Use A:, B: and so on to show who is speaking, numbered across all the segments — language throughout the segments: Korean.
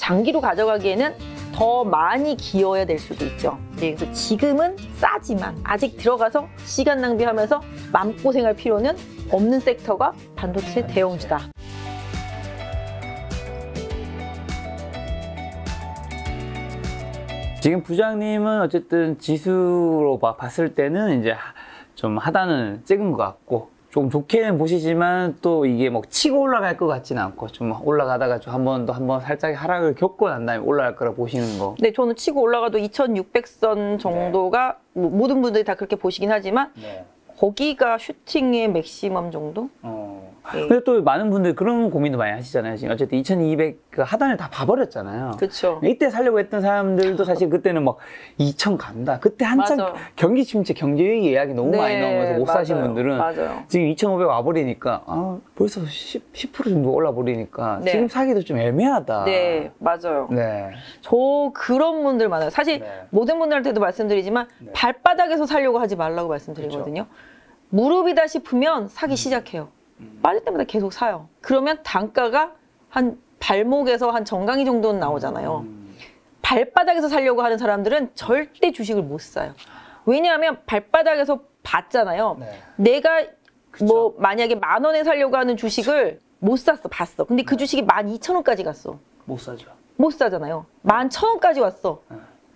A: 장기로 가져가기에는 더 많이 기어야 될 수도 있죠. 그래서 지금은 싸지만 아직 들어가서 시간 낭비하면서 마음고생할 필요는 없는 섹터가 반도체 대형주다.
B: 지금 부장님은 어쨌든 지수로 봤을 때는 이제 좀 하단은 찍은 것 같고 좀 좋게는 보시지만 또 이게 뭐 치고 올라갈 것 같지는 않고 좀 올라가다가 좀 한번 살짝 하락을 겪고 난 다음에 올라갈 거라 보시는 거.
A: 네, 저는 치고 올라가도 2600선 정도가 네. 모든 분들이 다 그렇게 보시긴 하지만 네. 거기가 슈팅의 맥시멈 정도? 네.
B: 근데 또 많은 분들이 그런 고민도 많이 하시잖아요. 지금 어쨌든 2200 그 하단을 다 봐버렸잖아요.
A: 그렇죠.
B: 이때 살려고 했던 사람들도 사실 그때는 막 2000 간다. 그때 한참 맞아. 경기 침체, 경제위기 예약이 너무 네, 많이 나오면서 못 맞아요. 사신 분들은 맞아요. 지금 2500 와버리니까 벌써 10% 정도 올라버리니까 네. 지금 사기도 좀 애매하다.
A: 네, 맞아요.
B: 네.
A: 저 그런 분들 많아요. 사실 네. 모든 분들한테도 말씀드리지만 네. 발바닥에서 살려고 하지 말라고 말씀드리거든요. 그렇죠. 무릎이다 싶으면 사기 시작해요. 빠질 때마다 계속 사요. 그러면 단가가 한 발목에서 한 정강이 정도는 나오잖아요. 발바닥에서 사려고 하는 사람들은 절대 주식을 못 사요. 왜냐하면 발바닥에서 봤잖아요. 네. 내가 그쵸. 뭐 만약에 10,000원에 사려고 하는 주식을 못 샀어, 봤어. 근데 그 주식이 12,000원까지 갔어.
B: 못 사죠.
A: 못 사잖아요. 11,000원까지 왔어.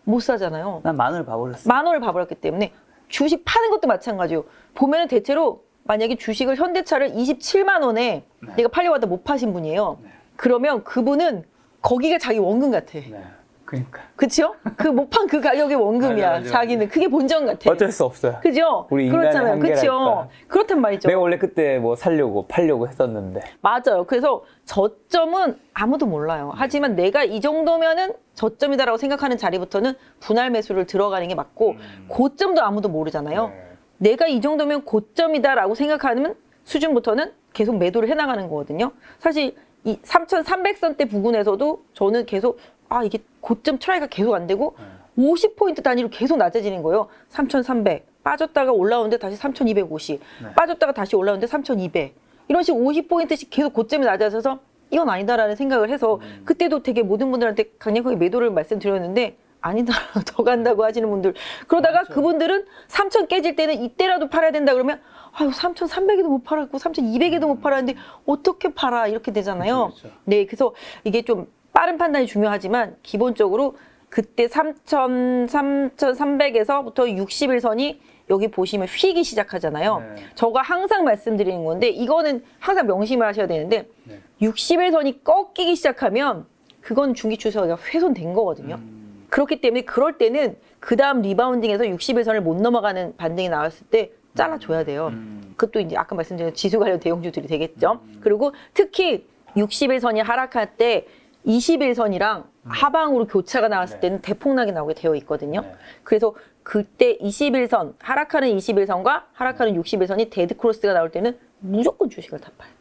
A: 못 사잖아요.
B: 난 10,000원을 봐버렸어.
A: 10,000원을 봐버렸기 때문에 주식 파는 것도 마찬가지예요. 보면은 대체로 만약에 주식을 현대차를 27만 원에 네. 내가 팔려고 하다 못 파신 분이에요. 네. 그러면 그분은 거기가 자기 원금 같아.
B: 네. 그러니까.
A: 그쵸? 그 못 판 그 가격의 원금이야. 맞아. 자기는. 그게 본전 같아.
B: 어쩔 수 없어요.
A: 그죠?
B: 우리 인간의
A: 그렇잖아요. 그쵸? 그렇단 말이죠.
B: 내가 원래 그때 뭐 살려고 팔려고 했었는데.
A: 맞아요. 그래서 저점은 아무도 몰라요. 하지만 내가 이 정도면은 저점이다라고 생각하는 자리부터는 분할 매수를 들어가는 게 맞고 고점도 아무도 모르잖아요. 네. 내가 이 정도면 고점이다라고 생각하는 수준부터는 계속 매도를 해나가는 거거든요. 사실 이 3,300선대 부근에서도 저는 계속 이게 고점 트라이가 계속 안 되고 50포인트 단위로 계속 낮아지는 거예요. 3,300 빠졌다가 올라오는데 다시 3,250 네. 빠졌다가 다시 올라오는데 3,200 이런 식으로 50포인트씩 계속 고점이 낮아져서 이건 아니다라는 생각을 해서 그때도 되게 모든 분들한테 강력하게 매도를 말씀드렸는데 아니다 더 간다고 하시는 분들 그러다가 맞죠. 그분들은 3,000 깨질 때는 이때라도 팔아야 된다 그러면 아유 3,300에도 못 팔았고 3,200에도 못 팔았는데 어떻게 팔아 이렇게 되잖아요. 그렇죠. 네, 그래서 이게 좀 빠른 판단이 중요하지만 기본적으로 그때 3,300에서부터 60일선이 여기 보시면 휘기 시작하잖아요. 네. 저가 항상 말씀드리는 건데 이거는 항상 명심을 하셔야 되는데 네. 60일선이 꺾이기 시작하면 그건 중기 추세가 훼손된 거거든요. 그렇기 때문에 그럴 때는 그 다음 리바운딩에서 60일선을 못 넘어가는 반등이 나왔을 때 잘라줘야 돼요. 그것도 이제 아까 말씀드린 지수 관련 대형주들이 되겠죠. 그리고 특히 60일선이 하락할 때 21선이랑 하방으로 교차가 나왔을 때는 대폭락이 나오게 되어 있거든요. 그래서 그때 21선, 하락하는 21선과 하락하는 61선이 데드크로스가 나올 때는 무조건 주식을 다 팔아요.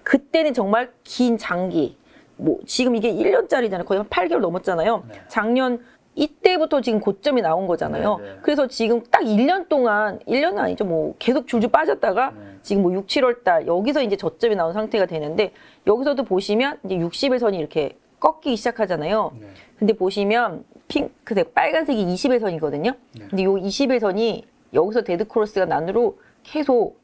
A: 그때는 정말 긴 장기, 뭐 지금 이게 1년짜리잖아요. 거의 한 8개월 넘었잖아요. 네. 작년 이때부터 지금 고점이 나온 거잖아요. 네, 네. 그래서 지금 딱 1년 동안 1년은 아니죠. 뭐 계속 줄줄 빠졌다가 지금 뭐 6, 7월 달 여기서 이제 저점이 나온 상태가 되는데 여기서도 보시면 이제 60일선이 이렇게 꺾이기 시작하잖아요. 네. 근데 보시면 핑크색 빨간색이 20일선이거든요. 네. 근데 요 20일선이 여기서 데드크로스가 난으로 계속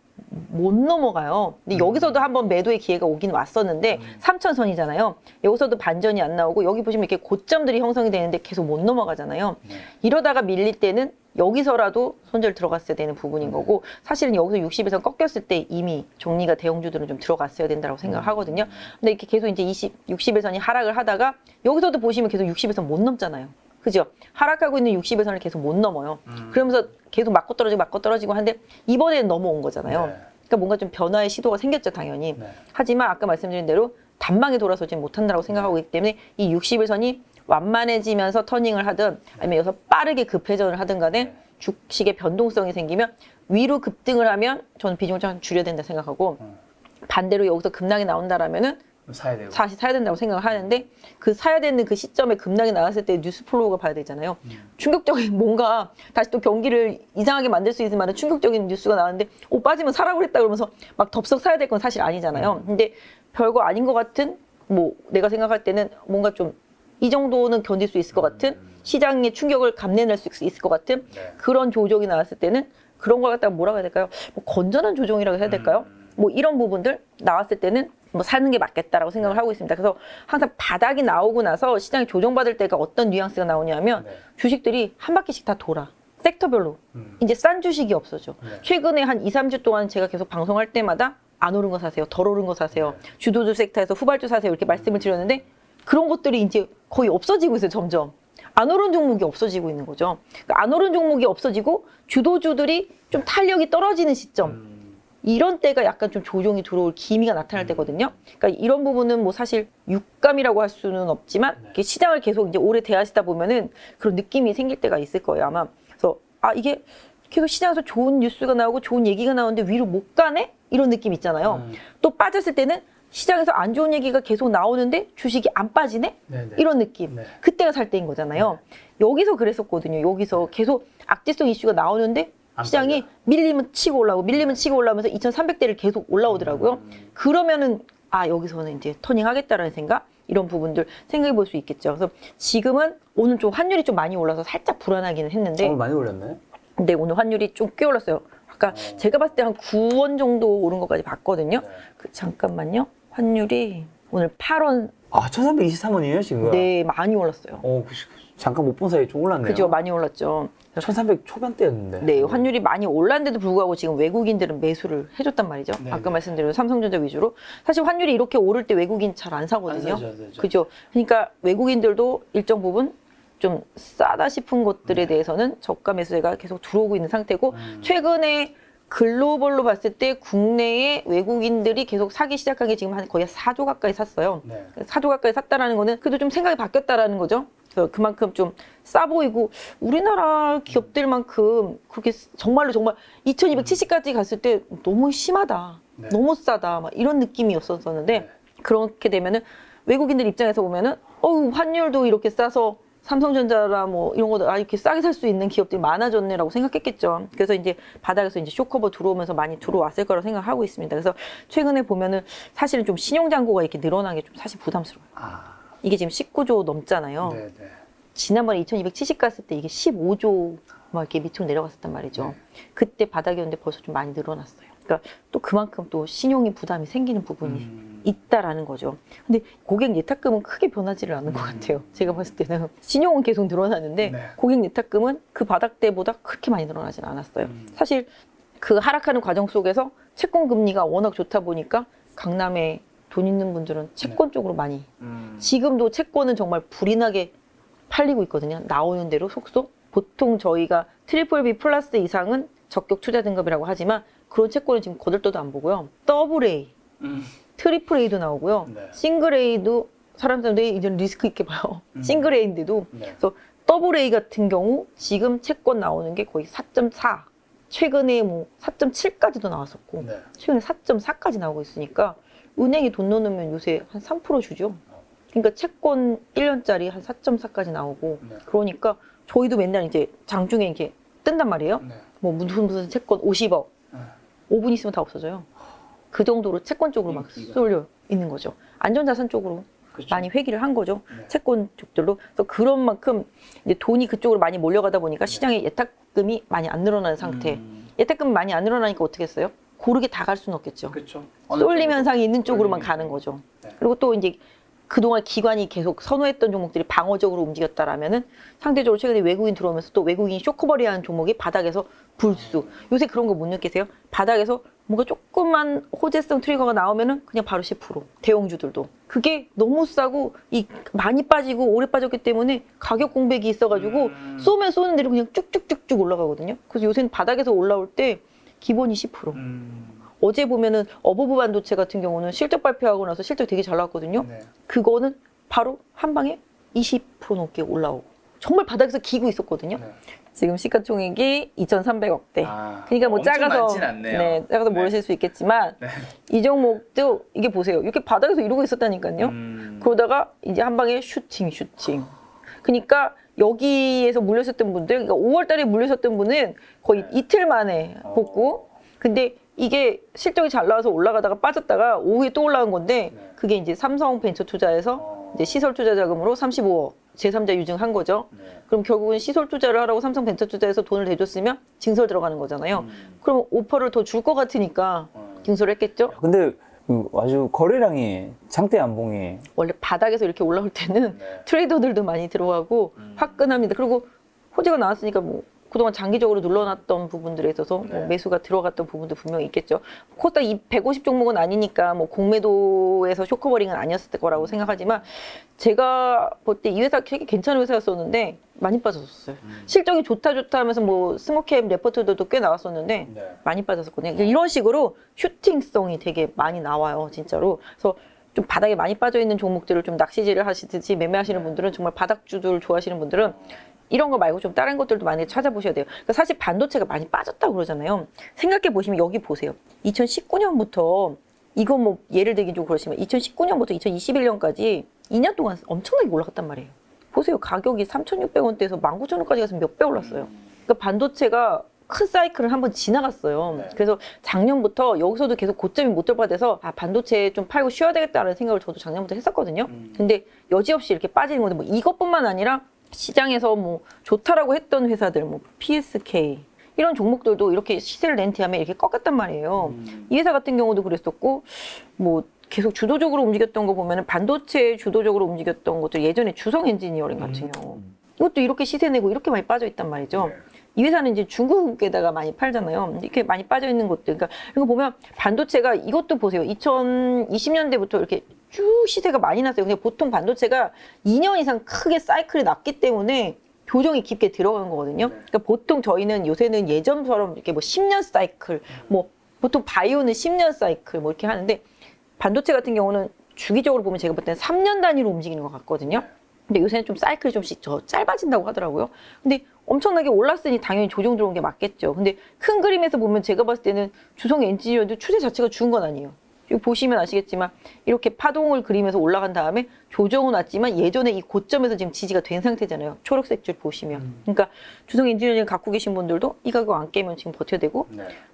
A: 못 넘어가요. 근데 여기서도 한번 매도의 기회가 오긴 왔었는데 3,000선이잖아요. 여기서도 반전이 안 나오고 여기 보시면 이렇게 고점들이 형성이 되는데 계속 못 넘어가잖아요. 이러다가 밀릴 때는 여기서라도 손절 들어갔어야 되는 부분인 거고 사실은 여기서 60에서 꺾였을 때 이미 종리가 대형주들은 좀 들어갔어야 된다고 생각을 하거든요. 근데 이렇게 계속 이제 60일선이 하락을 하다가 여기서도 보시면 계속 60일선 못 넘잖아요. 그죠? 하락하고 있는 60일선을 계속 못 넘어요. 그러면서 계속 맞고 떨어지고 하는데 이번에는 넘어온 거잖아요. 네. 그러니까 뭔가 좀 변화의 시도가 생겼죠, 당연히. 네. 하지만 아까 말씀드린 대로 단방에 돌아서지 못한다고 생각하고 있기 때문에 이 60일선이 완만해지면서 터닝을 하든 아니면 여기서 빠르게 급회전을 하든 간에 주식의 변동성이 생기면 위로 급등을 하면 저는 비중을 좀 줄여야 된다 생각하고 반대로 여기서 급락이 나온다라면은
B: 사야 되고.
A: 다시 사야 된다고 생각을 하는데 그 사야 되는 그 시점에 급락이 나왔을 때 뉴스 플로우가 봐야 되잖아요. 충격적인 뭔가 다시 또 경기를 이상하게 만들 수 있을 만한 충격적인 뉴스가 나왔는데 빠지면 사라고 그랬다 그러면서 막 덥석 사야 될 건 사실 아니잖아요. 근데 별거 아닌 것 같은 뭐 내가 생각할 때는 뭔가 좀 이 정도는 견딜 수 있을 것 같은 시장의 충격을 감내낼 수 있을 것 같은 그런 조정이 나왔을 때는 그런 걸 갖다가 뭐라고 해야 될까요? 뭐 건전한 조정이라고 해야 될까요? 뭐 이런 부분들 나왔을 때는 뭐 사는 게 맞겠다라고 생각을 하고 있습니다. 그래서 항상 바닥이 나오고 나서 시장이 조정받을 때가 어떤 뉘앙스가 나오냐면 주식들이 한 바퀴씩 다 돌아. 섹터별로. 이제 싼 주식이 없어져. 최근에 한 2, 3주 동안 제가 계속 방송할 때마다 안 오른 거 사세요. 덜 오른 거 사세요. 주도주 섹터에서 후발주 사세요. 이렇게 말씀을 드렸는데 그런 것들이 이제 거의 없어지고 있어요. 점점. 안 오른 종목이 없어지고 있는 거죠. 그러니까 안 오른 종목이 없어지고 주도주들이 좀 탄력이 떨어지는 시점. 이런 때가 약간 좀 조정이 들어올 기미가 나타날 때거든요. 그러니까 이런 부분은 뭐 사실 육감이라고 할 수는 없지만 시장을 계속 이제 오래 대하시다 보면은 그런 느낌이 생길 때가 있을 거예요, 아마. 그래서 아, 이게 계속 시장에서 좋은 뉴스가 나오고 좋은 얘기가 나오는데 위로 못 가네? 이런 느낌 있잖아요. 또 빠졌을 때는 시장에서 안 좋은 얘기가 계속 나오는데 주식이 안 빠지네? 이런 느낌. 그때가 살 때인 거잖아요. 여기서 그랬었거든요. 여기서 계속 악재성 이슈가 나오는데 시장이 밀리면 치고 올라오고 밀리면 치고 올라오면서 2300대를 계속 올라오더라고요. 그러면은 아, 여기서는 이제 터닝 하겠다라는 생각? 이런 부분들 생각해 볼 수 있겠죠. 그래서 지금은 오늘 좀 환율이 좀 많이 올라서 살짝 불안하기는 했는데
B: 많이 올랐네.
A: 근데 오늘 환율이 좀 꽤 올랐어요. 아까 제가 봤을 때 한 9원 정도 오른 것까지 봤거든요. 잠깐만요. 환율이 오늘 8원.
B: 아, 1323원이에요, 지금?
A: 네, 많이 올랐어요.
B: 잠깐 못 본 사이에 좀 올랐네요.
A: 그죠, 많이 올랐죠.
B: 1300 초반대였는데.
A: 네, 환율이 많이 올랐는데도 불구하고 지금 외국인들은 매수를 해줬단 말이죠. 아까 말씀드린 삼성전자 위주로. 사실 환율이 이렇게 오를 때 외국인 잘 안 사거든요. 그죠. 그러니까 외국인들도 일정 부분 좀 싸다 싶은 것들에 대해서는 저가 매수세가 계속 들어오고 있는 상태고 최근에 글로벌로 봤을 때 국내에 외국인들이 계속 사기 시작한 게 지금 한 거의 4조 가까이 샀어요. 4조 가까이 샀다라는 거는 그래도 좀 생각이 바뀌었다라는 거죠. 그래서 그만큼 좀 싸 보이고 우리나라 기업들만큼 그렇게 정말 2270까지 갔을 때 너무 심하다. 너무 싸다. 막 이런 느낌이었었는데 그렇게 되면은 외국인들 입장에서 보면은 환율도 이렇게 싸서 삼성전자라 뭐 이런 거도 이렇게 싸게 살 수 있는 기업들이 많아졌네라고 생각했겠죠. 그래서 이제 바닥에서 이제 쇼커버 들어오면서 많이 들어왔을 거라고 생각하고 있습니다. 그래서 최근에 보면은 사실은 좀 신용잔고가 이렇게 늘어난 게 좀 사실 부담스러워요. 이게 지금 19조 넘잖아요. 지난번에 2270 갔을 때 이게 15조 막 이렇게 밑으로 내려갔었단 말이죠. 그때 바닥이었는데 벌써 좀 많이 늘어났어요. 그러니까 또 그만큼 또 신용이 부담이 생기는 부분이 있다라는 거죠. 근데 고객 예탁금은 크게 변하지를 않은 것 같아요. 제가 봤을 때는 신용은 계속 늘어나는데 고객 예탁금은 그 바닥 때보다 그렇게 많이 늘어나지는 않았어요. 사실 그 하락하는 과정 속에서 채권 금리가 워낙 좋다 보니까 강남에 돈 있는 분들은 채권 쪽으로 많이 지금도 채권은 정말 불이 나게 팔리고 있거든요. 나오는 대로 속속. 보통 저희가 트리플 B 플러스 이상은 적격 투자 등급이라고 하지만 그런 채권은 지금 거들떠도 안 보고요. 더블 A, 트리플 A도 나오고요. 싱글 A도 사람들이 이제 리스크 있게 봐요. 싱글 A인데도. 그래서 더블 A 같은 경우 지금 채권 나오는 게 거의 4.4. 최근에 뭐 4.7까지도 나왔었고 최근에 4.4까지 나오고 있으니까 은행에 돈 넣으면 요새 한 3% 주죠. 그러니까 채권 1년짜리 한 4.4까지 나오고 그러니까 저희도 맨날 이제 장중에 이렇게 뜬단 말이에요. 뭐 무슨 채권 50억 5분 있으면 다 없어져요. 그 정도로 채권 쪽으로 막 쏠려 있는 거죠. 안전자산 쪽으로 많이 회귀를 한 거죠. 채권 쪽들로. 그래서 그런 만큼 이제 돈이 그쪽으로 많이 몰려가다 보니까 시장에 예탁금이 많이 안 늘어나는 상태. 예탁금이 많이 안 늘어나니까 어떻게 했어요? 고르게 다 갈 수는 없겠죠. 쏠림 현상이 있는 쪽으로만 가는 거죠. 그리고 또 이제 그동안 기관이 계속 선호했던 종목들이 방어적으로 움직였다라면은 상대적으로 최근에 외국인 들어오면서 또 외국인이 쇼커버리하는 종목이 바닥에서 불수. 요새 그런 거 못 느끼세요? 바닥에서 뭔가 조금만 호재성 트리거가 나오면은 그냥 바로 10%. 대형주들도. 그게 너무 싸고 많이 빠지고 오래 빠졌기 때문에 가격 공백이 있어가지고 쏘면 쏘는 대로 그냥 쭉쭉쭉쭉 올라가거든요. 그래서 요새는 바닥에서 올라올 때 기본이 10%. 어제 보면은 어버브 반도체 같은 경우는 실적 발표하고 나서 실적 되게 잘 나왔거든요. 그거는 바로 한 방에 20% 넘게 올라오고 정말 바닥에서 기고 있었거든요. 지금 시가총액이 2,300억대. 그러니까 뭐 작아서 작아서 모르실 수 있겠지만 이 종목도 이게 보세요. 이렇게 바닥에서 이러고 있었다니까요. 그러다가 이제 한 방에 슈팅. 그러니까 여기에서 물렸었던 분들, 그러니까 5월달에 물렸었던 분은 거의 이틀 만에 복구. 근데 이게 실적이 잘 나와서 올라가다가 빠졌다가 오후에 또 올라온 건데 그게 이제 삼성벤처투자에서 이제 시설 투자 자금으로 35억 제3자 유증한 거죠. 그럼 결국은 시설 투자를 하라고 삼성벤처투자에서 돈을 대줬으면 증설 들어가는 거잖아요. 그럼 5%를 더 줄 것 같으니까 증설을 했겠죠.
B: 근데 아주 거래량이 장대 안봉이
A: 원래 바닥에서 이렇게 올라올 때는 트레이더들도 많이 들어가고 화끈합니다. 그리고 호재가 나왔으니까 뭐 그동안 장기적으로 눌러놨던 부분들에 있어서 뭐 매수가 들어갔던 부분도 분명히 있겠죠. 코스닥 150 종목은 아니니까 뭐 공매도에서 쇼커버링은 아니었을 거라고 생각하지만 제가 볼 때 이 회사 되게 괜찮은 회사였었는데 많이 빠졌었어요. 실적이 좋다 하면서 뭐 스모캡 레포트들도 꽤 나왔었는데 많이 빠졌었거든요. 이런 식으로 슈팅성이 되게 많이 나와요, 진짜로. 그래서 좀 바닥에 많이 빠져 있는 종목들을 좀 낚시질을 하시듯이 매매하시는 분들은 정말 바닥주들 좋아하시는 분들은 이런 거 말고 좀 다른 것들도 많이 찾아보셔야 돼요. 그러니까 사실 반도체가 많이 빠졌다고 그러잖아요. 생각해 보시면 여기 보세요. 2019년부터 이거 뭐 예를 들긴 좀 그렇지만 2019년부터 2021년까지 2년 동안 엄청나게 올라갔단 말이에요. 보세요. 가격이 3,600원대에서 19,000원까지 가서 몇 배 올랐어요. 그러니까 반도체가 큰 사이클을 한번 지나갔어요. 그래서 작년부터 여기서도 계속 고점이 못 돌파돼서 아 반도체 좀 팔고 쉬어야 되겠다라는 생각을 저도 작년부터 했었거든요. 근데 여지없이 이렇게 빠지는 건데 뭐 이것뿐만 아니라 시장에서 뭐 좋다라고 했던 회사들, 뭐 PSK 이런 종목들도 이렇게 시세를 렌트하면 이렇게 꺾였단 말이에요. 이 회사 같은 경우도 그랬었고, 뭐 계속 주도적으로 움직였던 거 보면은 반도체 주도적으로 움직였던 것들 예전에 주성 엔지니어링 같은 경우 이것도 이렇게 시세 내고 이렇게 많이 빠져 있단 말이죠. 이 회사는 이제 중국에다가 많이 팔잖아요. 이렇게 많이 빠져 있는 것들. 그러니까 이거 보면 반도체가 이것도 보세요. 2020년대부터 이렇게 쭉 시세가 많이 났어요. 근데 보통 반도체가 2년 이상 크게 사이클이 났기 때문에 조정이 깊게 들어간 거거든요. 그러니까 보통 저희는 요새는 예전처럼 이렇게 뭐 10년 사이클, 뭐 보통 바이오는 10년 사이클 뭐 이렇게 하는데 반도체 같은 경우는 주기적으로 보면 제가 볼 때는 3년 단위로 움직이는 것 같거든요. 근데 요새는 좀 사이클이 좀씩 짧아진다고 하더라고요. 근데 엄청나게 올랐으니 당연히 조정 들어온 게 맞겠죠. 근데 큰 그림에서 보면 제가 봤을 때는 주성 엔지니어도 추세 자체가 죽은 건 아니에요. 여기 보시면 아시겠지만 이렇게 파동을 그리면서 올라간 다음에 조정은 왔지만 예전에 이 고점에서 지금 지지가 된 상태잖아요. 초록색 줄 보시면. 그러니까 주성 엔지니어링 갖고 계신 분들도 이 가격 안 깨면 지금 버텨야 되고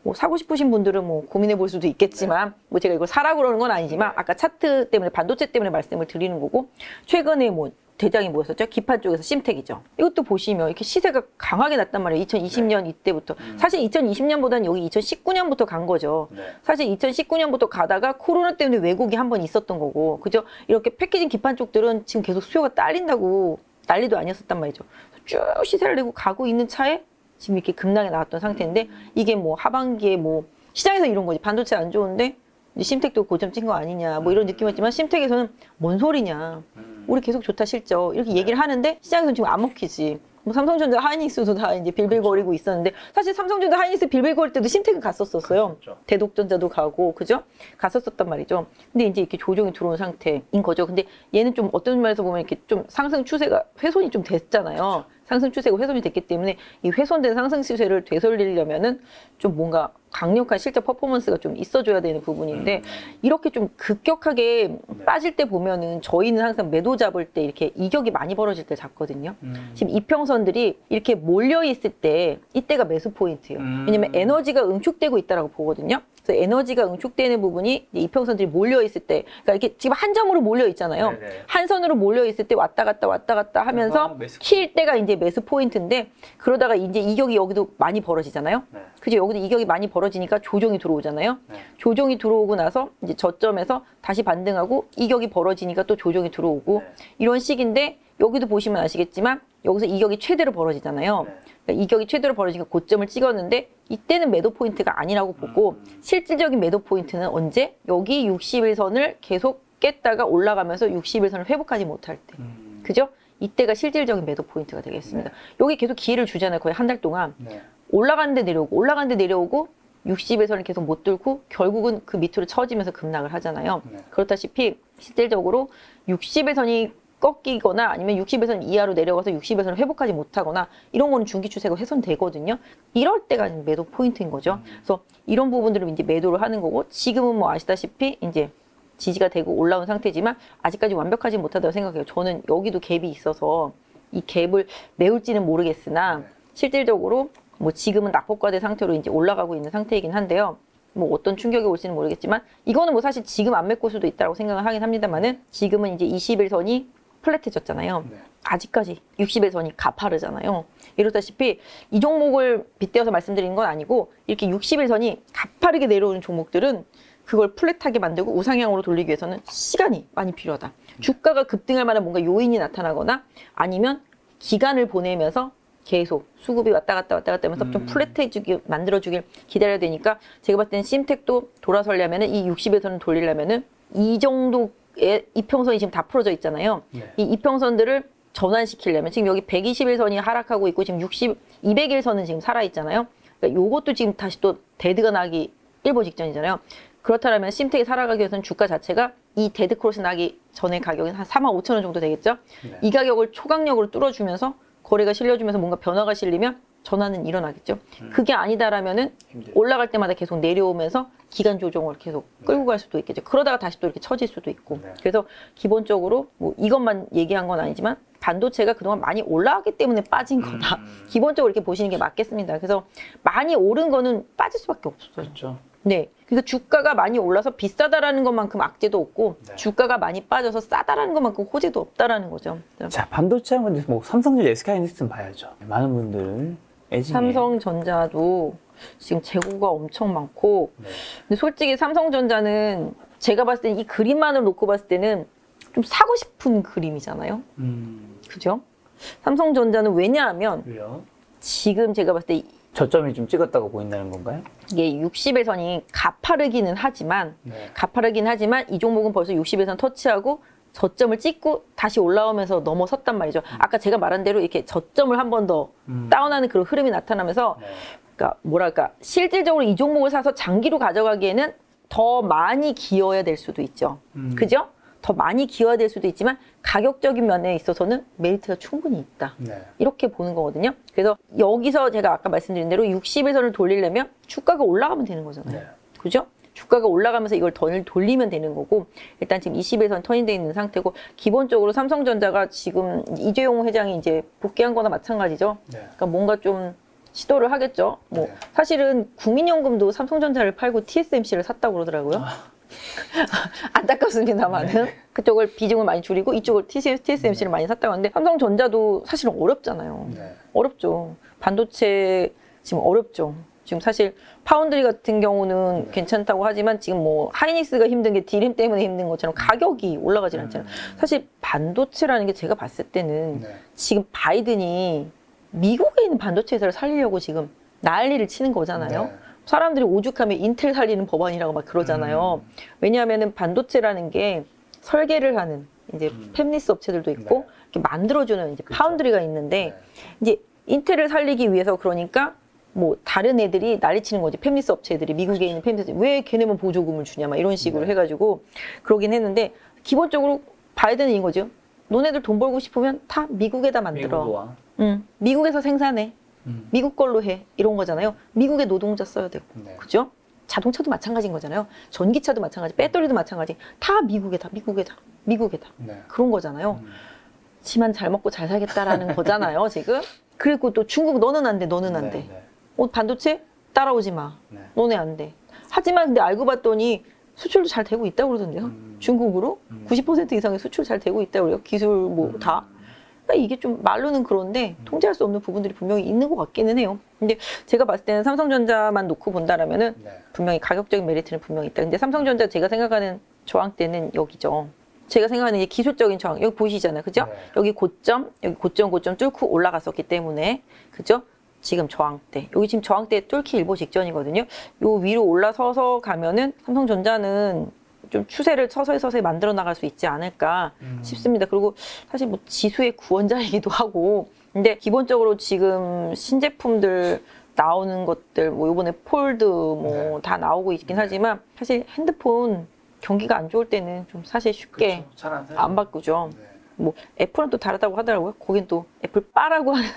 A: 뭐 사고 싶으신 분들은 뭐 고민해 볼 수도 있겠지만 뭐 제가 이걸 사라고 그러는 건 아니지만 아까 차트 때문에 반도체 때문에 말씀을 드리는 거고 최근에 뭐 대장이 뭐였었죠? 기판 쪽에서 심텍이죠. 이것도 보시면 이렇게 시세가 강하게 났단 말이에요. 2020년 이때부터. 사실 2020년보다는 여기 2019년부터 간 거죠. 사실 2019년부터 가다가 코로나 때문에 왜곡이 한 번 있었던 거고. 그죠? 이렇게 패키징 기판 쪽들은 지금 계속 수요가 딸린다고 난리도 아니었었단 말이죠. 쭉 시세를 내고 가고 있는 차에 지금 이렇게 급락이 나왔던 상태인데 이게 뭐 하반기에 뭐 시장에서 이런 거지. 반도체 안 좋은데 심텍도 고점 찐 거 아니냐 뭐 이런 느낌이었지만 심텍에서는 뭔 소리냐. 우리 계속 좋다 실적 이렇게 얘기를 하는데 시장에서는 지금 안 먹히지. 뭐 삼성전자, 하이닉스도 다 이제 빌빌거리고 있었는데 사실 삼성전자, 하이닉스 빌빌거릴 때도 심텍은 갔었어요. 대독전자도 가고 그죠? 갔었었단 말이죠. 근데 이제 이렇게 조정이 들어온 상태인 거죠. 근데 얘는 좀 어떤 면에서 보면 이렇게 좀 상승 추세가 훼손이 좀 됐잖아요. 상승 추세가 훼손이 됐기 때문에 이 훼손된 상승 추세를 되돌리려면은 좀 뭔가 강력한 실적 퍼포먼스가 좀 있어줘야 되는 부분인데 이렇게 좀 급격하게 빠질 때 보면은 저희는 항상 매도 잡을 때 이렇게 이격이 많이 벌어질 때 잡거든요. 지금 이평선들이 이렇게 몰려 있을 때 이때가 매수 포인트예요. 왜냐면 에너지가 응축되고 있다라고 보거든요. 그래서 에너지가 응축되는 부분이 이평선들이 몰려 있을 때, 그러니까 이렇게 지금 한 점으로 몰려 있잖아요. 한 선으로 몰려 있을 때 왔다 갔다 하면서 킬 때가 이제 매수 포인트인데 그러다가 이제 이격이 여기도 많이 벌어지잖아요. 그죠? 여기도 이격이 많이 벌어지니까 조정이 들어오잖아요. 조정이 들어오고 나서 이제 저점에서 다시 반등하고 이격이 벌어지니까 또 조정이 들어오고 이런 식인데 여기도 보시면 아시겠지만 여기서 이격이 최대로 벌어지잖아요. 그러니까 이격이 최대로 벌어지니까 고점을 찍었는데 이때는 매도 포인트가 아니라고 보고 실질적인 매도 포인트는 언제? 여기 60일선을 계속 깼다가 올라가면서 60일선을 회복하지 못할 때. 그죠? 이때가 실질적인 매도 포인트가 되겠습니다. 여기 계속 기회를 주잖아요. 거의 한 달 동안. 올라가는데 내려오고 60일선을 계속 못 뚫고 결국은 그 밑으로 처지면서 급락을 하잖아요. 그렇다시피 실질적으로 60일선이 꺾이거나 아니면 60일선 이하로 내려가서 60일선을 회복하지 못하거나 이런 거는 중기 추세가 훼손되거든요. 이럴 때가 매도 포인트인 거죠. 그래서 이런 부분들을 이제 매도를 하는 거고 지금은 뭐 아시다시피 이제 지지가 되고 올라온 상태지만 아직까지 완벽하지 못하다고 생각해요. 저는 여기도 갭이 있어서 이 갭을 메울지는 모르겠으나 실질적으로 뭐 지금은 낙폭과대 상태로 이제 올라가고 있는 상태이긴 한데요. 뭐 어떤 충격이 올지는 모르겠지만 이거는 뭐 사실 지금 안 메꿀 수도 있다고 생각을 하긴 합니다만은 지금은 이제 20일선이 플랫해졌잖아요.
B: 네.
A: 아직까지 60일선이 가파르잖아요. 이렇다시피 이 종목을 빗대어서 말씀드리는 건 아니고 이렇게 60일선이 가파르게 내려오는 종목들은 그걸 플랫하게 만들고 우상향으로 돌리기 위해서는 시간이 많이 필요하다. 주가가 급등할 만한 뭔가 요인이 나타나거나 아니면 기간을 보내면서 계속 수급이 왔다 갔다 하면서 좀 플랫해지게 만들어주길 기다려야 되니까 제가 봤을 때는 심텍도 돌아서려면은 이 60에서는 돌리려면은 이 정도의 이평선이 지금 다 풀어져 있잖아요.
B: 네.
A: 이 이평선들을 전환시키려면 지금 여기 121선이 하락하고 있고 지금 200일선은 지금 살아있잖아요. 그러니까 요것도 지금 다시 또 데드가 나기 일보 직전이잖아요. 그렇다면 심텍이 살아가기 위해서는 주가 자체가 이 데드 크로스 나기 전에 가격이 한 45,000원 정도 되겠죠.
B: 네.
A: 이 가격을 초강력으로 뚫어주면서 거래가 실려주면서 뭔가 변화가 실리면 전환은 일어나겠죠. 그게 아니다라면은 올라갈 때마다 계속 내려오면서 기간 조정을 계속 끌고 갈 수도 있겠죠. 그러다가 다시 또 이렇게 처질 수도 있고.
B: 네.
A: 그래서 기본적으로 뭐 이것만 얘기한 건 아니지만 반도체가 그동안 많이 올라왔기 때문에 빠진 거다. 기본적으로 이렇게 보시는 게 맞겠습니다. 그래서 많이 오른 거는 빠질 수밖에 없어요.
B: 그렇죠.
A: 네. 그러니까 주가가 많이 올라서 비싸다라는 것만큼 악재도 없고
B: 네.
A: 주가가 많이 빠져서 싸다라는 것만큼 호재도 없다라는 거죠.
B: 자, 반도체 하면 뭐 삼성전자, SK하이닉스는 봐야죠. 많은 분들 애증에.
A: 삼성전자도 지금 재고가 엄청 많고
B: 네.
A: 근데 솔직히 삼성전자는 제가 봤을 때는 이 그림만을 놓고 봤을 때는 좀 사고 싶은 그림이잖아요. 그죠? 삼성전자는 왜냐하면
B: 왜요?
A: 지금 제가 봤을 때
B: 저점이 좀 찍었다고 보인다는 건가요?
A: 이게 60일선이 가파르기는 하지만
B: 네.
A: 가파르긴 하지만 이 종목은 벌써 60일선 터치하고 저점을 찍고 다시 올라오면서 넘어섰단 말이죠. 아까 제가 말한 대로 이렇게 저점을 한 번 더 다운하는 그런 흐름이 나타나면서
B: 네.
A: 그러니까 뭐랄까 실질적으로 이 종목을 사서 장기로 가져가기에는 더 많이 기여해야 될 수도 있죠. 그죠? 더 많이 기여해야 될 수도 있지만 가격적인 면에 있어서는 메리트가 충분히 있다.
B: 네.
A: 이렇게 보는 거거든요. 그래서 여기서 제가 아까 말씀드린 대로 60일선을 돌리려면 주가가 올라가면 되는 거잖아요.
B: 네.
A: 그죠? 주가가 올라가면서 이걸 더 돌리면 되는 거고 일단 지금 20일선 터인돼 있는 상태고 기본적으로 삼성전자가 지금 이재용 회장이 이제 복귀한 거나 마찬가지죠.
B: 네.
A: 그러니까 뭔가 좀 시도를 하겠죠. 뭐
B: 네.
A: 사실은 국민연금도 삼성전자를 팔고 TSMC를 샀다고 그러더라고요. 안타깝습니다만은 그쪽을 비중을 많이 줄이고 이쪽을 TSMC를 많이 샀다고 하는데 삼성전자도 사실은 어렵잖아요.
B: 네.
A: 어렵죠. 반도체 지금 어렵죠. 지금 사실 파운드리 같은 경우는 괜찮다고 하지만 지금 뭐 하이닉스가 힘든 게 디램 때문에 힘든 것처럼 가격이 올라가지 않잖아요. 사실 반도체라는 게 제가 봤을 때는
B: 네.
A: 지금 바이든이 미국에 있는 반도체 회사를 살리려고 지금 난리를 치는 거잖아요.
B: 네.
A: 사람들이 오죽하면 인텔 살리는 법안이라고 막 그러잖아요. 왜냐하면은 반도체라는 게 설계를 하는 이제 팹리스 업체들도 있고
B: 네.
A: 이렇게 만들어주는 이제 파운드리가 있는데
B: 네.
A: 이제 인텔을 살리기 위해서 그러니까 뭐 다른 애들이 난리치는 거지. 팹리스 업체들이 미국에 있는 팹리스 왜 걔네만 보조금을 주냐 막 이런 식으로
B: 네.
A: 해가지고 그러긴 했는데 기본적으로 바이든은 이거죠. 너네들 돈 벌고 싶으면 다 미국에다 만들어.
B: 미국과.
A: 미국에서 생산해. 미국 걸로 해. 이런 거잖아요. 미국의 노동자 써야 되고.
B: 네.
A: 그죠? 자동차도 마찬가지인 거잖아요. 전기차도 마찬가지, 배터리도 마찬가지. 다 미국에다, 미국에다, 미국에다.
B: 네.
A: 그런 거잖아요. 지만 잘 먹고 잘 살겠다라는 거잖아요, 지금. 그리고 또 중국 너는 안 돼, 너는 안 돼.
B: 네.
A: 반도체 따라오지 마.
B: 네.
A: 너네 안 돼. 하지만 근데 알고 봤더니 수출도 잘 되고 있다고 그러던데요. 중국으로 90% 이상의 수출 잘 되고 있다고 그래요. 기술 뭐 다. 그러니까 이게 좀 말로는 그런데 통제할 수 없는 부분들이 분명히 있는 것 같기는 해요. 근데 제가 봤을 때는 삼성전자만 놓고 본다라면은
B: 네.
A: 분명히 가격적인 메리트는 분명히 있다. 근데 삼성전자 제가 생각하는 저항대는 여기죠. 제가 생각하는 이제 기술적인 저항. 여기 보시잖아요. 그죠?
B: 네.
A: 여기 고점, 여기 고점 뚫고 올라갔었기 때문에. 그죠? 지금 저항대. 여기 지금 저항대 뚫기 일보 직전이거든요. 요 위로 올라서서 가면은 삼성전자는 좀 추세를 서서히 만들어 나갈 수 있지 않을까 싶습니다. 그리고 사실 뭐 지수의 구원자이기도 하고. 근데 기본적으로 지금 신제품들 나오는 것들, 뭐 요번에 폴드 뭐 다 나오고 있긴 하지만 사실 핸드폰 경기가 안 좋을 때는 좀 사실 쉽게 안 바꾸죠.
B: 네.
A: 뭐 애플은 또 다르다고 하더라고요. 거긴 또 애플 빠라고 하는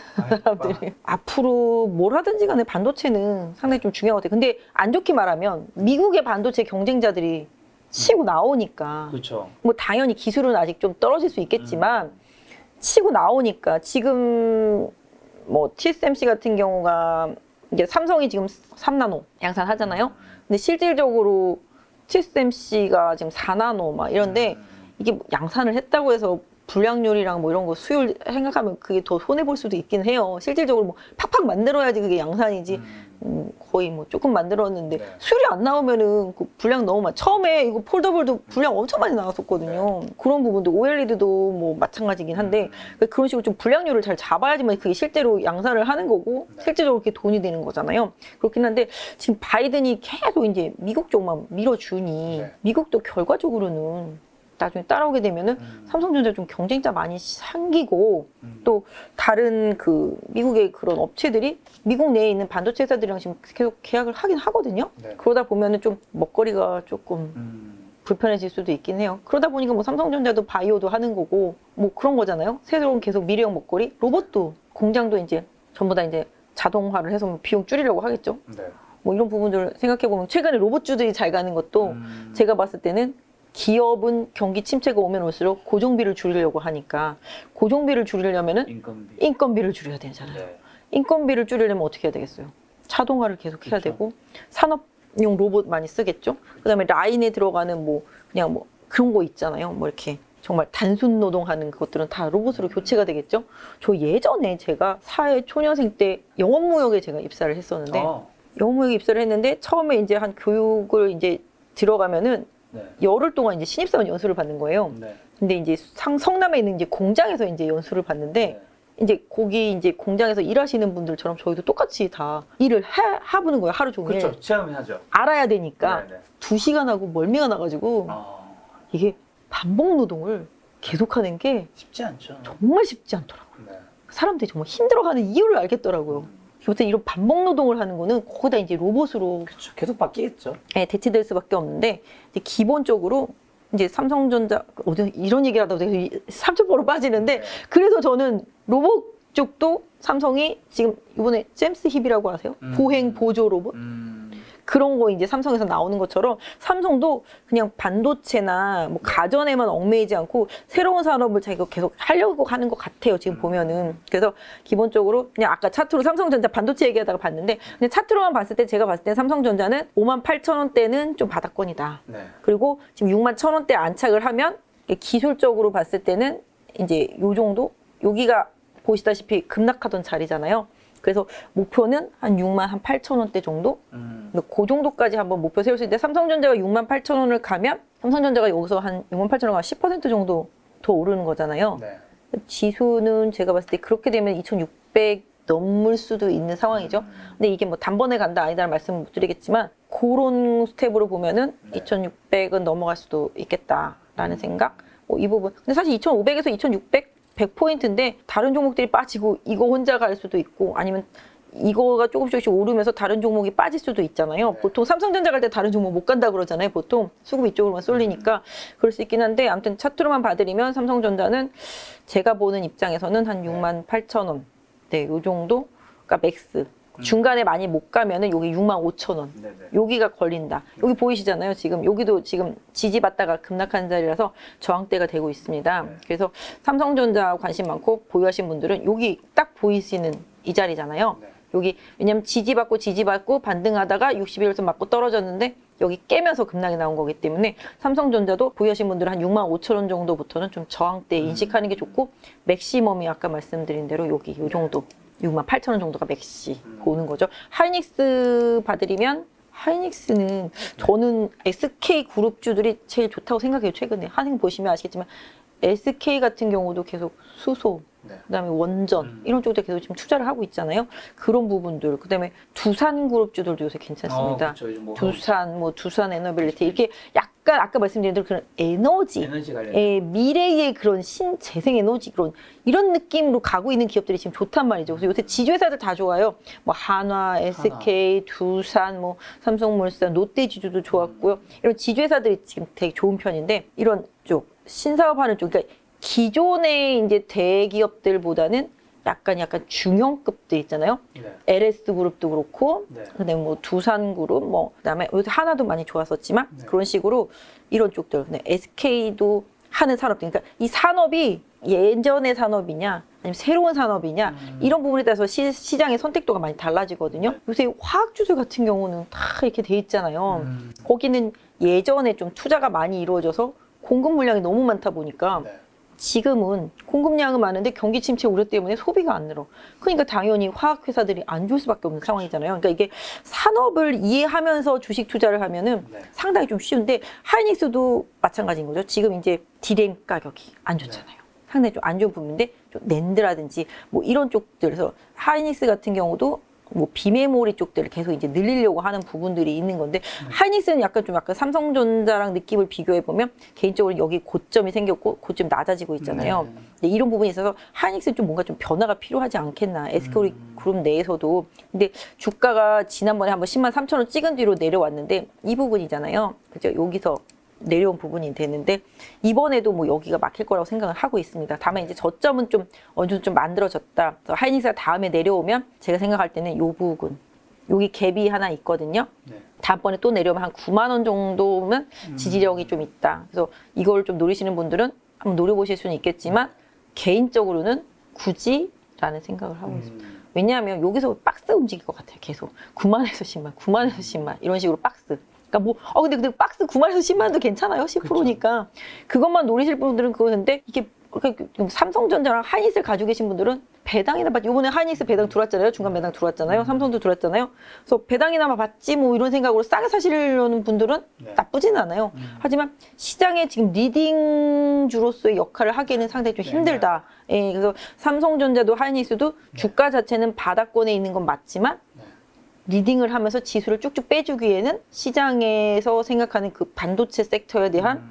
A: 사람들이 앞으로 뭘 하든지 간에 반도체는 상당히 좀 중요한 것 같아요. 근데 안 좋게 말하면 미국의 반도체 경쟁자들이 치고 나오니까
B: 그렇죠.
A: 뭐 당연히 기술은 아직 좀 떨어질 수 있겠지만 치고 나오니까 지금 뭐 TSMC 같은 경우가 이제 삼성이 지금 3나노 양산하잖아요. 근데 실질적으로 TSMC가 지금 4나노 막 이런데 이게 뭐 양산을 했다고 해서 불량률이랑 뭐 이런 거 수율 생각하면 그게 더 손해볼 수도 있긴 해요. 실질적으로 뭐 팍팍 만들어야지 그게 양산이지. 거의 뭐 조금 만들었는데
C: 네.
A: 수율이 안 나오면은 그 분량 너무 많아. 처음에 이거 폴더블도 분량 엄청 많이 나왔었거든요. 그런 부분도 OLED도 뭐 마찬가지긴 한데 그런 식으로 좀 분량률을 잘 잡아야지만 그게 실제로 양산을 하는 거고 실제적으로 그렇게 돈이 되는 거잖아요. 그렇긴 한데 지금 바이든이 계속 이제 미국 쪽만 밀어주니
C: 네.
A: 미국도 결과적으로는 나중에 따라오게 되면은 삼성전자 좀 경쟁자 많이 생기고 또 다른 그 미국의 그런 업체들이 미국 내에 있는 반도체 회사들이랑 지금 계속 계약을 하긴 하거든요.
C: 네.
A: 그러다 보면은 좀 먹거리가 조금 불편해질 수도 있긴 해요. 그러다 보니까 뭐 삼성전자도 바이오도 하는 거고 뭐 그런 거잖아요. 새로운 계속 미래형 먹거리, 로봇도 공장도 이제 전부 다 이제 자동화를 해서 뭐 비용 줄이려고 하겠죠.
C: 네.
A: 뭐 이런 부분들 생각해 보면 최근에 로봇주들이 잘 가는 것도 제가 봤을 때는 기업은 경기 침체가 오면 올수록 고정비를 줄이려고 하니까 고정비를 줄이려면은 인건비를 줄여야 되잖아요.
C: 네.
A: 인건비를 줄이려면 어떻게 해야 되겠어요? 자동화를 계속 해야 되고 산업용 로봇 많이 쓰겠죠. 그다음에 라인에 들어가는 뭐 그냥 뭐 그런 거 있잖아요. 뭐 이렇게 정말 단순 노동하는 것들은 다 로봇으로 교체가 되겠죠. 저 예전에 제가 사회 초년생 때 영업무역에 제가 입사를 했었는데 영업무역에 입사를 했는데 처음에 이제 한 교육을 이제 들어가면은
C: 네.
A: 열흘 동안 이제 신입사원 연수를 받는 거예요.
C: 네.
A: 근데 이제 성남에 있는 이제 공장에서 이제 연수를 받는데
C: 네.
A: 이제 거기 이제 공장에서 일하시는 분들처럼 저희도 똑같이 다 일을 해보는 거예요. 하루 종일.
C: 그렇죠. 체험해야죠.
A: 알아야 되니까
C: 네, 네.
A: 2시간 하고 멀미가 나가지고 이게 반복 노동을 계속하는 게
C: 쉽지 않죠.
A: 정말 쉽지 않더라고요.
C: 네.
A: 사람들이 정말 힘들어하는 이유를 알겠더라고요. 여튼 이런 반복 노동을 하는 거는 거기다 이제 로봇으로
C: 그렇죠. 계속 바뀌겠죠.
A: 네, 대체될 수밖에 없는데 이제 기본적으로 이제 삼성전자 어디 이런 얘기를 하다 보니 삼천포로 빠지는데 그래서 저는 로봇 쪽도 삼성이 지금 이번에 잼스 힙이라고 아세요? 보행 보조 로봇 그런 거 이제 삼성에서 나오는 것처럼 삼성도 그냥 반도체나 뭐 가전에만 얽매이지 않고 새로운 산업을 자기가 계속 하려고 하는 것 같아요. 지금 보면은. 그래서 기본적으로 그냥 아까 차트로 삼성전자 반도체 얘기하다가 봤는데 그냥 차트로만 봤을 때 제가 봤을 때 삼성전자는 58,000원대는 좀 바닥권이다.
C: 네.
A: 그리고 지금 61,000원대 안착을 하면 기술적으로 봤을 때는 이제 요 정도 여기가 보시다시피 급락하던 자리잖아요. 그래서 목표는 한 68,000원대 정도? 그 정도까지 한번 목표 세울 수 있는데 삼성전자가 68,000원을 가면 삼성전자가 여기서 한 68,000원 가면 10% 정도 더 오르는 거잖아요.
C: 네.
A: 지수는 제가 봤을 때 그렇게 되면 2,600 넘을 수도 있는 상황이죠. 근데 이게 뭐 단번에 간다 아니다라는 말씀을 못 드리겠지만 그런 스텝으로 보면은 2,600은 넘어갈 수도 있겠다라는 생각. 뭐 이 부분. 근데 사실 2,500에서 2,600 100포인트인데 다른 종목들이 빠지고 이거 혼자 갈 수도 있고 아니면 이거가 조금씩 오르면서 다른 종목이 빠질 수도 있잖아요.
C: 네.
A: 보통 삼성전자 갈 때 다른 종목 못 간다 그러잖아요. 보통 수급이 이쪽으로만 쏠리니까 그럴 수 있긴 한데 아무튼 차트로만 봐드리면 삼성전자는 제가 보는 입장에서는 한 68,000원 네, 요 정도가 맥스. 중간에 많이 못 가면은 여기 65,000원.
C: 네네.
A: 여기가 걸린다. 여기 보이시잖아요. 지금 여기도 지금 지지받다가 급락한 자리라서 저항대가 되고 있습니다.
C: 네.
A: 그래서 삼성전자 관심 많고 보유하신 분들은 여기 딱 보이시는 이 자리잖아요.
C: 네.
A: 여기 왜냐면 지지받고 반등하다가 61선 맞고 떨어졌는데 여기 깨면서 급락이 나온 거기 때문에 삼성전자도 보유하신 분들은 한 65,000원 정도부터는 좀 저항대 인식하는 게 좋고 맥시멈이 아까 말씀드린 대로 여기 요 정도 68,000원 정도가 맥시 보는 거죠. 하이닉스 봐드리면 하이닉스는 저는 SK 그룹주들이 제일 좋다고 생각해요. 최근에 하이닉 보시면 아시겠지만 SK 같은 경우도 계속 수소
C: 네.
A: 그다음에 원전 이런 쪽들 계속 지금 투자를 하고 있잖아요. 그런 부분들 그다음에 두산 그룹주들도 요새 괜찮습니다.
C: 그쵸, 요즘 뭐
A: 두산 에너빌리티 이렇게 약간 아까 말씀드린 대로 그런 에너지
C: 관련.
A: 미래의 그런 신재생 에너지 이런 느낌으로 가고 있는 기업들이 지금 좋단 말이죠. 그래서 요새 지주회사들 다 좋아요. 뭐 한화, SK, 두산, 뭐 삼성물산, 롯데지주도 좋았고요. 이런 지주회사들이 지금 되게 좋은 편인데 이런 쪽 신사업하는 쪽 그러니까 기존의 이제 대기업들보다는 약간 중형급들 있잖아요.
C: 네.
A: LS 그룹도 그렇고,
C: 네.
A: 그다음에 뭐 두산 그룹, 뭐 그다음에 요새 하나도 많이 좋았었지만
C: 네.
A: 그런 식으로 이런 쪽들, SK도 하는 산업들. 그러니까 이 산업이 예전의 산업이냐, 아니면 새로운 산업이냐 이런 부분에 따라서 시장의 선택도가 많이 달라지거든요. 요새 화학주술 같은 경우는 다 이렇게 돼 있잖아요. 거기는 예전에 좀 투자가 많이 이루어져서 공급 물량이 너무 많다 보니까
C: 네.
A: 지금은 공급량은 많은데 경기 침체 우려 때문에 소비가 안 늘어. 그러니까 당연히 화학회사들이 안 좋을 수밖에 없는 상황이잖아요. 그러니까 이게 산업을 이해하면서 주식 투자를 하면은
C: 네.
A: 상당히 좀 쉬운데 하이닉스도 마찬가지인 거죠. 지금 이제 디램 가격이 안 좋잖아요. 상당히 좀 안 좋은 부분인데 좀 낸드라든지 뭐 이런 쪽들에서 하이닉스 같은 경우도 뭐 비메모리 쪽들을 계속 이제 늘리려고 하는 부분들이 있는 건데 하이닉스는 약간 삼성전자랑 느낌을 비교해 보면 개인적으로 여기 고점이 생겼고 고점이 낮아지고 있잖아요. 근데 이런 부분이 있어서 하이닉스는 좀 뭔가 좀 변화가 필요하지 않겠나. SK 그룹 내에서도. 근데 주가가 지난번에 한번 10만 3천 원 찍은 뒤로 내려왔는데 이 부분이잖아요. 그죠? 여기서 내려온 부분이 되는데 이번에도 뭐 여기가 막힐 거라고 생각을 하고 있습니다. 다만 이제 저점은 좀 어느 정도 좀 만들어졌다. 그래서 하이닉스가 다음에 내려오면 제가 생각할 때는 요 부분 여기 갭이 하나 있거든요.
C: 네.
A: 다음번에 또 내려오면 한 9만 원 정도면 지지력이 좀 있다. 그래서 이걸 좀 노리시는 분들은 한번 노려보실 수는 있겠지만 개인적으로는 굳이라는 생각을 하고 있습니다. 왜냐하면 여기서 박스 움직일 것 같아요. 계속 9만에서 10만, 9만에서 10만 이런 식으로 박스. 그러니까 뭐, 근데 박스 9만에서 10만도 괜찮아요. 10%니까. 그것만 노리실 분들은 그거는데, 이게, 삼성전자랑 하이닉스를 가지고 계신 분들은 배당이나 이번에 하이닉스 배당 들어왔잖아요. 중간 배당 들어왔잖아요. 삼성도 들어왔잖아요. 그래서 배당이나마 받지 뭐 이런 생각으로 싸게 사시려는 분들은 나쁘지는 않아요. 하지만 시장에 지금 리딩주로서의 역할을 하기에는 상당히 좀 힘들다. 예, 그래서 삼성전자도 하이닉스도 주가 자체는 바닥권에 있는 건 맞지만 리딩을 하면서 지수를 쭉쭉 빼주기에는 시장에서 생각하는 그 반도체 섹터에 대한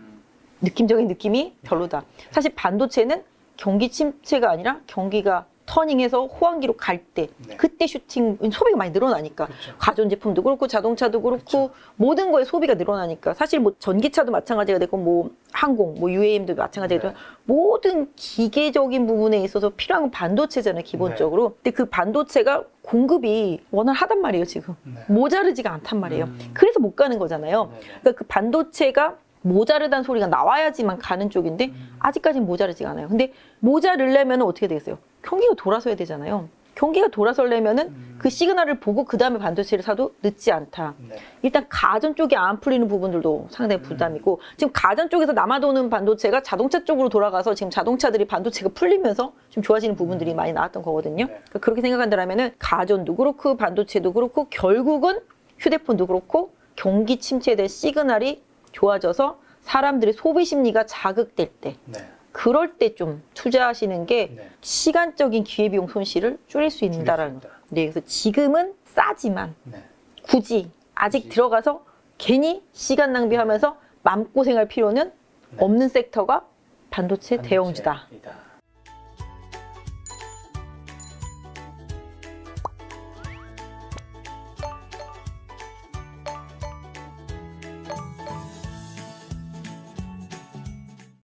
A: 느낌적인 느낌이 별로다. 사실 반도체는 경기 침체가 아니라 경기가 터닝해서 호황기로 갈 때 그때 슈팅 소비가 많이 늘어나니까 가전제품도 그렇고 자동차도 그렇고 모든 거에 소비가 늘어나니까 사실 뭐 전기차도 마찬가지가 되고 뭐 항공, 뭐 UAM도 마찬가지가 되고 모든 기계적인 부분에 있어서 필요한 건 반도체잖아요, 기본적으로. 근데 그 반도체가 공급이 원활하단 말이에요, 지금. 모자르지가 않단 말이에요. 그래서 못 가는 거잖아요. 그러니까 그 반도체가 모자르다는 소리가 나와야지만 가는 쪽인데 아직까지는 모자르지가 않아요. 근데 모자르려면 어떻게 되겠어요? 경기가 돌아서야 되잖아요. 경기가 돌아서려면은 그 시그널을 보고 그 다음에 반도체를 사도 늦지 않다. 일단 가전 쪽이 안 풀리는 부분들도 상당히 부담이고 지금 가전 쪽에서 남아도는 반도체가 자동차 쪽으로 돌아가서 지금 자동차들이 반도체가 풀리면서 좀 좋아지는 부분들이 많이 나왔던 거거든요. 그러니까 그렇게 생각한다면은 가전도 그렇고 반도체도 그렇고 결국은 휴대폰도 그렇고 경기 침체에 대한 시그널이 좋아져서 사람들의 소비 심리가 자극될 때 그럴 때 좀 투자하시는 게 시간적인 기회비용 손실을 줄일 수 있다라는 거예요. 네, 그래서 지금은 싸지만 굳이 아직 들어가서 괜히 시간 낭비하면서 마음고생할 필요는 없는 섹터가 반도체 대형주다.